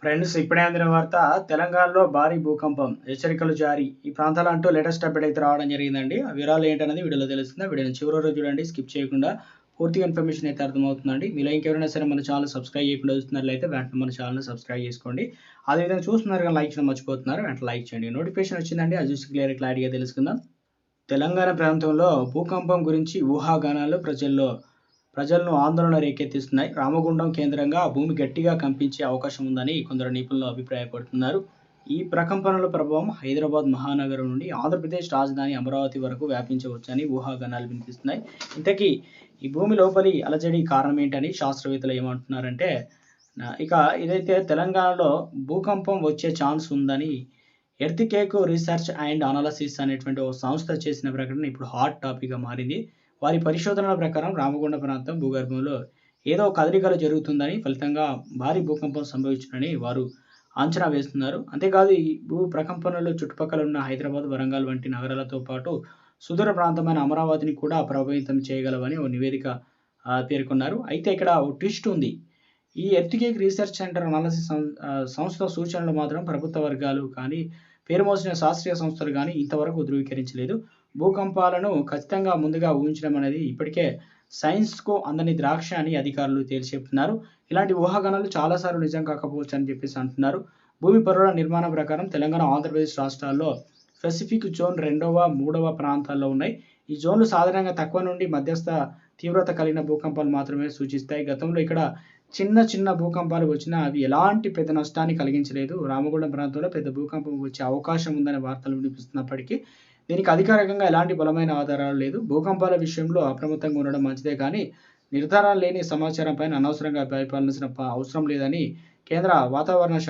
Friends ఇప్పుడే అందిన వార్త తెలంగాణలో భారీ భూకంపం హెచ్చరికలు జారీ. ఈ ప్రాంతాలంటూ లేటెస్ట్ అప్డేట్ అయితే రావడం జరిగిందండి. ఆ వివరాలు ఏంటనేది వీడియోలో తెలుస్తుంది. వీడియోని చివరి వరకు చూడండి, స్కిప్ చేయకుండా పూర్తిగా ఇన్ఫర్మేషన్ అయితే అర్థమవుతుందండి. మీలో ఇంకెవరైనా సరే మన ఛానల్ సబ్స్క్రైబ్ చేయకుండా చూస్తున్నట్లయితే వెంటనే మన ఛానల్ సబ్స్క్రైబ్ చేసుకోండి. అదేవిధంగా చూస్తున్నారు కానీ లైక్ చేయడం మర్చిపోతున్నారు, వెంటనే లైక్ చేయండి. నోటిఫికేషన్ వచ్చిందండి, అది చూసి క్లారిటీగా తెలుసుకుందాం. తెలంగాణ ప్రాంతంలో భూకంపం గురించి ఊహాగానాలు ప్రజలను ఆందోళన రేకెత్తిస్తున్నాయి. రామగుండం కేంద్రంగా భూమి గట్టిగా కంపించే అవకాశం ఉందని కొందరు నిపుణులు అభిప్రాయపడుతున్నారు. ఈ ప్రకంపనల ప్రభావం హైదరాబాద్ మహానగరం నుండి ఆంధ్రప్రదేశ్ రాజధాని అమరావతి వరకు వ్యాపించవచ్చని ఊహాగానాలు వినిపిస్తున్నాయి. ఇంతకీ ఈ భూమి లోపలి అలజడి కారణం ఏంటని శాస్త్రవేత్తలు ఏమంటున్నారంటే, ఇక ఇదైతే తెలంగాణలో భూకంపం వచ్చే ఛాన్స్ ఉందని ఎర్త్క్వేక్ రీసెర్చ్ అండ్ అనాలిసిస్ అనేటువంటి ఓ సంస్థ చేసిన ప్రకటన ఇప్పుడు హాట్ టాపిక్గా మారింది. వారి పరిశోధనల ప్రకారం రామగుండం ప్రాంతం భూగర్భంలో ఏదో కదలికలు జరుగుతుందని, ఫలితంగా భారీ భూకంపం సంభవించునని వారు అంచనా వేస్తున్నారు. అంతేకాదు ఈ భూ ప్రకంపనలు చుట్టుపక్కల ఉన్న హైదరాబాద్, వరంగల్ వంటి నగరాలతో పాటు సుదూర ప్రాంతమైన అమరావతిని కూడా ప్రభావితం చేయగలవని ఓ నివేదిక పేర్కొన్నారు. అయితే ఇక్కడ ఓ ట్విస్ట్ ఉంది. ఈ ఎర్త్క్వేక్ రీసెర్చ్ సెంటర్ అనాలిసిస్ సంస్థ సూచనలు మాత్రం ప్రభుత్వ వర్గాలు కానీ, పేరు మోసిన శాస్త్రీయ సంస్థలు కానీ ఇంతవరకు ధృవీకరించలేదు. భూకంపాలను ఖచ్చితంగా ముందుగా ఊహించడం అనేది ఇప్పటికే సైన్స్‌కు అందని ద్రాక్ష అని అధికారులు తేల్చి చెప్తున్నారు. ఇలాంటి ఊహాగానాలు చాలాసార్లు నిజం కాకపోవచ్చు అని చెప్పేసి అంటున్నారు. భూమి పొరల నిర్మాణం ప్రకారం తెలంగాణ, ఆంధ్రప్రదేశ్ రాష్ట్రాల్లో పెసిఫిక్ జోన్ 2వ, 3వ ప్రాంతాల్లో ఉన్నాయి. ఈ జోన్లు సాధారణంగా తక్కువ నుండి మధ్యస్థ తీవ్రత కలిగిన భూకంపాలు మాత్రమే సూచిస్తాయి. గతంలో ఇక్కడ చిన్న చిన్న భూకంపాలు వచ్చినా అవి ఎలాంటి పెద్ద నష్టాన్ని కలిగించలేదు. రామగుండం ప్రాంతంలో పెద్ద భూకంపం వచ్చే అవకాశం ఉందనే వార్తలు వినిపిస్తున్నప్పటికీ దీనికి అధికారికంగా ఎలాంటి బలమైన ఆధారాలు లేదు. భూకంపాల విషయంలో అప్రమత్తంగా ఉండడం మంచిదే కానీ, నిర్ధారణ లేని సమాచారం పైన అనవసరంగా భయపడాల్సిన అవసరం లేదని కేంద్ర వాతావరణ శాఖ